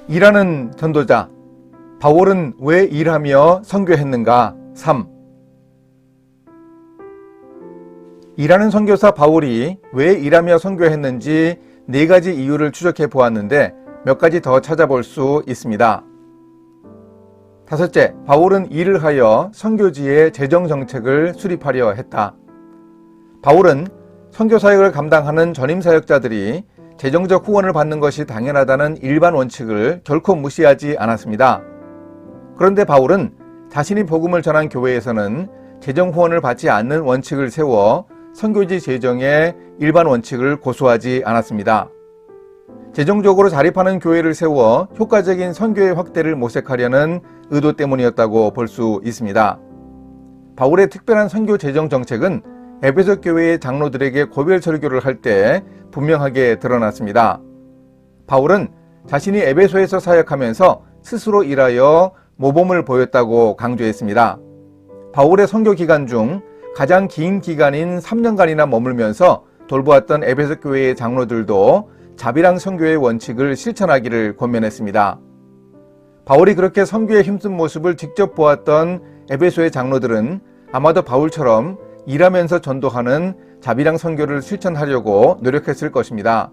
일하는 전도자, 바울은 왜 일하며 선교했는가? 3. 일하는 선교사 바울이 왜 일하며 선교했는지 4가지 이유를 추적해 보았는데 몇 가지 더 찾아볼 수 있습니다. 5째, 바울은 일을 하여 선교지의 재정 정책을 수립하려 했다. 바울은 선교 사역을 감당하는 전임 사역자들이 재정적 후원을 받는 것이 당연하다는 일반 원칙을 결코 무시하지 않았습니다. 그런데 바울은 자신이 복음을 전한 교회에서는 재정 후원을 받지 않는 원칙을 세워 선교지 재정의 일반 원칙을 고수하지 않았습니다. 재정적으로 자립하는 교회를 세워 효과적인 선교의 확대를 모색하려는 의도 때문이었다고 볼 수 있습니다. 바울의 특별한 선교 재정 정책은 에베소 교회의 장로들에게 고별 설교를 할 때 분명하게 드러났습니다. 바울은 자신이 에베소에서 사역하면서 스스로 일하여 모범을 보였다고 강조했습니다. 바울의 선교 기간 중 가장 긴 기간인 3년간이나 머물면서 돌보았던 에베소 교회의 장로들도 자비랑 선교의 원칙을 실천하기를 권면했습니다. 바울이 그렇게 선교에 힘쓴 모습을 직접 보았던 에베소의 장로들은 아마도 바울처럼 일하면서 전도하는 자비랑 선교를 실천하려고 노력했을 것입니다.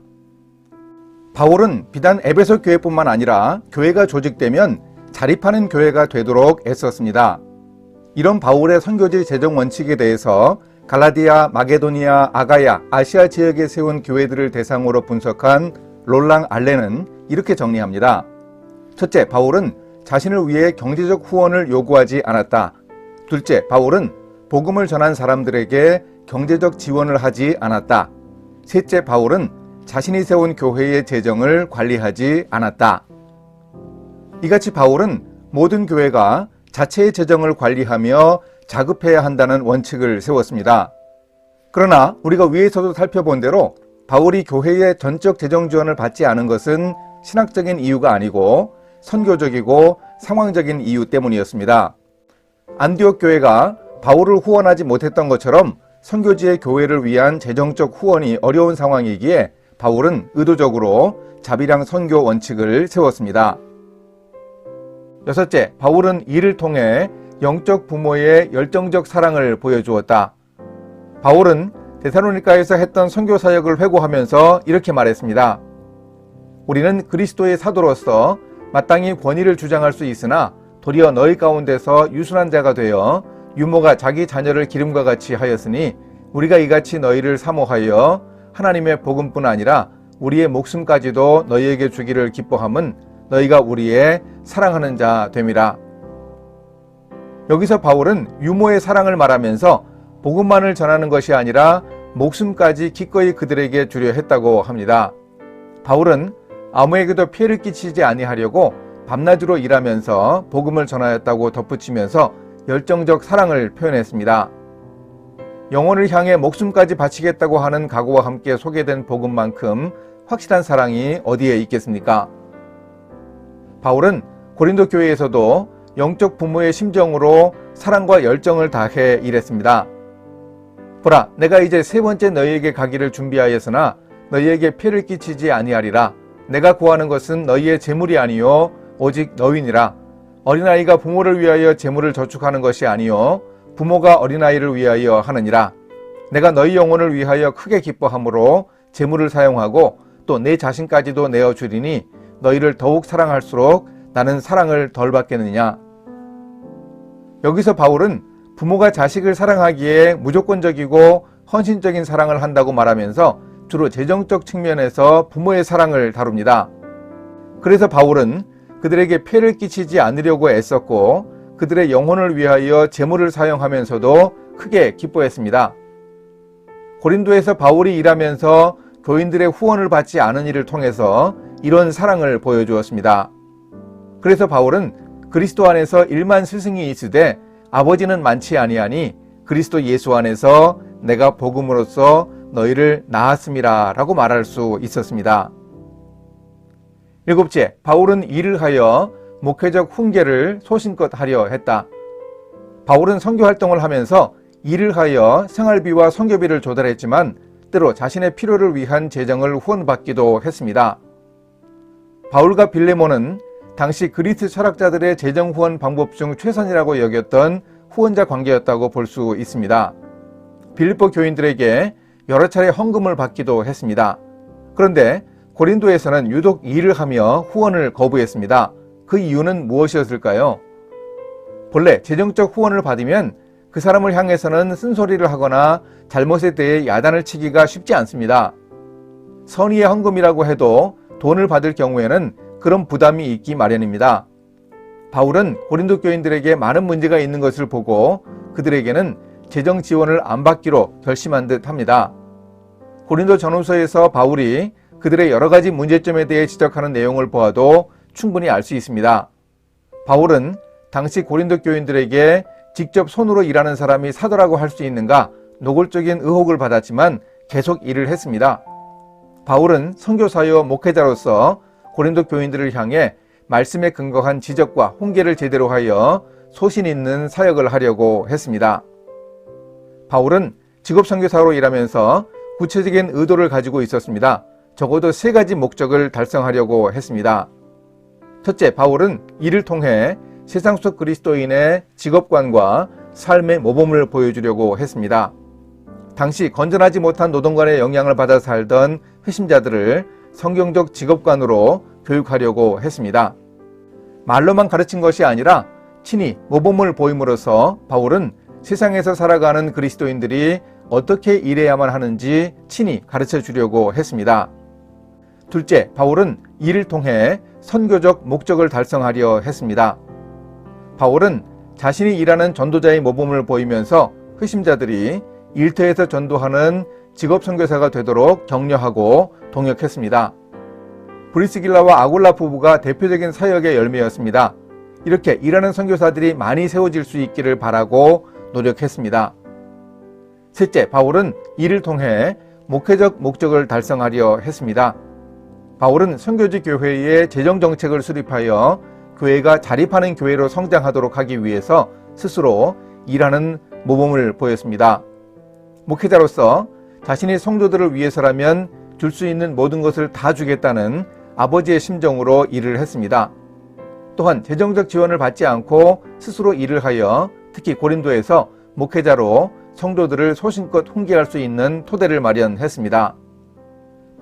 바울은 비단 에베소 교회뿐만 아니라 교회가 조직되면 자립하는 교회가 되도록 애썼습니다. 이런 바울의 선교지 재정 원칙에 대해서 갈라디아, 마게도니아, 아가야, 아시아 지역에 세운 교회들을 대상으로 분석한 롤랑 알렌은 이렇게 정리합니다. 첫째, 바울은 자신을 위해 경제적 후원을 요구하지 않았다. 둘째, 바울은 복음을 전한 사람들에게 경제적 지원을 하지 않았다. 셋째, 바울은 자신이 세운 교회의 재정을 관리하지 않았다. 이같이 바울은 모든 교회가 자체의 재정을 관리하며 자급해야 한다는 원칙을 세웠습니다. 그러나 우리가 위에서도 살펴본 대로 바울이 교회의 전적 재정 지원을 받지 않은 것은 신학적인 이유가 아니고 선교적이고 상황적인 이유 때문이었습니다. 안디옥 교회가 바울을 후원하지 못했던 것처럼 선교지의 교회를 위한 재정적 후원이 어려운 상황이기에 바울은 의도적으로 자비랑 선교 원칙을 세웠습니다. 6째, 바울은 이를 통해 영적 부모의 열정적 사랑을 보여주었다. 바울은 데살로니가에서 했던 선교 사역을 회고하면서 이렇게 말했습니다. 우리는 그리스도의 사도로서 마땅히 권위를 주장할 수 있으나 도리어 너희 가운데서 유순한 자가 되어 유모가 자기 자녀를 기름과 같이 하였으니 우리가 이같이 너희를 사모하여 하나님의 복음뿐 아니라 우리의 목숨까지도 너희에게 주기를 기뻐함은 너희가 우리의 사랑하는 자 됨이라. 여기서 바울은 유모의 사랑을 말하면서 복음만을 전하는 것이 아니라 목숨까지 기꺼이 그들에게 주려 했다고 합니다. 바울은 아무에게도 피해를 끼치지 아니하려고 밤낮으로 일하면서 복음을 전하였다고 덧붙이면서 열정적 사랑을 표현했습니다. 영혼을 향해 목숨까지 바치겠다고 하는 각오와 함께 소개된 복음만큼 확실한 사랑이 어디에 있겠습니까? 바울은 고린도 교회에서도 영적 부모의 심정으로 사랑과 열정을 다해 일했습니다. 보라, 내가 이제 3번째 너희에게 가기를 준비하였으나 너희에게 피해를 끼치지 아니하리라. 내가 구하는 것은 너희의 재물이 아니요 오직 너희니라. 어린아이가 부모를 위하여 재물을 저축하는 것이 아니요 부모가 어린아이를 위하여 하느니라. 내가 너희 영혼을 위하여 크게 기뻐함으로 재물을 사용하고 또 내 자신까지도 내어주리니 너희를 더욱 사랑할수록 나는 사랑을 덜 받겠느냐. 여기서 바울은 부모가 자식을 사랑하기에 무조건적이고 헌신적인 사랑을 한다고 말하면서 주로 재정적 측면에서 부모의 사랑을 다룹니다. 그래서 바울은 그들에게 폐를 끼치지 않으려고 애썼고 그들의 영혼을 위하여 재물을 사용하면서도 크게 기뻐했습니다. 고린도에서 바울이 일하면서 교인들의 후원을 받지 않은 일을 통해서 이런 사랑을 보여주었습니다. 그래서 바울은 그리스도 안에서 1만 스승이 있으되 아버지는 많지 아니하니 그리스도 예수 안에서 내가 복음으로써 너희를 낳았음이라 라고 말할 수 있었습니다. 7째, 바울은 일을 하여 목회적 훈계를 소신껏 하려 했다. 바울은 선교 활동을 하면서 일을 하여 생활비와 선교비를 조달했지만 때로 자신의 필요를 위한 재정을 후원받기도 했습니다. 바울과 빌레몬은 당시 그리스 철학자들의 재정 후원 방법 중 최선이라고 여겼던 후원자 관계였다고 볼 수 있습니다. 빌립보 교인들에게 여러 차례 헌금을 받기도 했습니다. 그런데 고린도에서는 유독 일을 하며 후원을 거부했습니다. 그 이유는 무엇이었을까요? 본래 재정적 후원을 받으면 그 사람을 향해서는 쓴소리를 하거나 잘못에 대해 야단을 치기가 쉽지 않습니다. 선의의 헌금이라고 해도 돈을 받을 경우에는 그런 부담이 있기 마련입니다. 바울은 고린도 교인들에게 많은 문제가 있는 것을 보고 그들에게는 재정 지원을 안 받기로 결심한 듯 합니다. 고린도 전후서에서 바울이 그들의 여러 가지 문제점에 대해 지적하는 내용을 보아도 충분히 알 수 있습니다. 바울은 당시 고린도 교인들에게 직접 손으로 일하는 사람이 사도라고 할 수 있는가 노골적인 의혹을 받았지만 계속 일을 했습니다. 바울은 선교사요 목회자로서 고린도 교인들을 향해 말씀에 근거한 지적과 훈계를 제대로 하여 소신 있는 사역을 하려고 했습니다. 바울은 직업 선교사로 일하면서 구체적인 의도를 가지고 있었습니다. 적어도 3가지 목적을 달성하려고 했습니다. 첫째, 바울은 이를 통해 세상 속 그리스도인의 직업관과 삶의 모범을 보여주려고 했습니다. 당시 건전하지 못한 노동관의 영향을 받아 살던 회심자들을 성경적 직업관으로 교육하려고 했습니다. 말로만 가르친 것이 아니라 친히 모범을 보임으로써 바울은 세상에서 살아가는 그리스도인들이 어떻게 일해야만 하는지 친히 가르쳐 주려고 했습니다. 둘째, 바울은 이를 통해 선교적 목적을 달성하려 했습니다. 바울은 자신이 일하는 전도자의 모범을 보이면서 회심자들이 일터에서 전도하는 직업 선교사가 되도록 격려하고 동역했습니다. 브리스길라와 아굴라 부부가 대표적인 사역의 열매였습니다. 이렇게 일하는 선교사들이 많이 세워질 수 있기를 바라고 노력했습니다. 셋째, 바울은 이를 통해 목회적 목적을 달성하려 했습니다. 바울은 선교지 교회의 재정 정책을 수립하여 교회가 자립하는 교회로 성장하도록 하기 위해서 스스로 일하는 모범을 보였습니다. 목회자로서 자신이 성도들을 위해서라면 줄 수 있는 모든 것을 다 주겠다는 아버지의 심정으로 일을 했습니다. 또한 재정적 지원을 받지 않고 스스로 일을 하여 특히 고린도에서 목회자로 성도들을 소신껏 훈계할 수 있는 토대를 마련했습니다.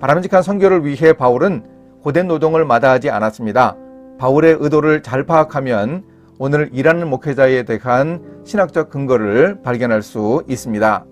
바람직한 선교를 위해 바울은 고된 노동을 마다하지 않았습니다. 바울의 의도를 잘 파악하면 오늘 일하는 목회자에 대한 신학적 근거를 발견할 수 있습니다.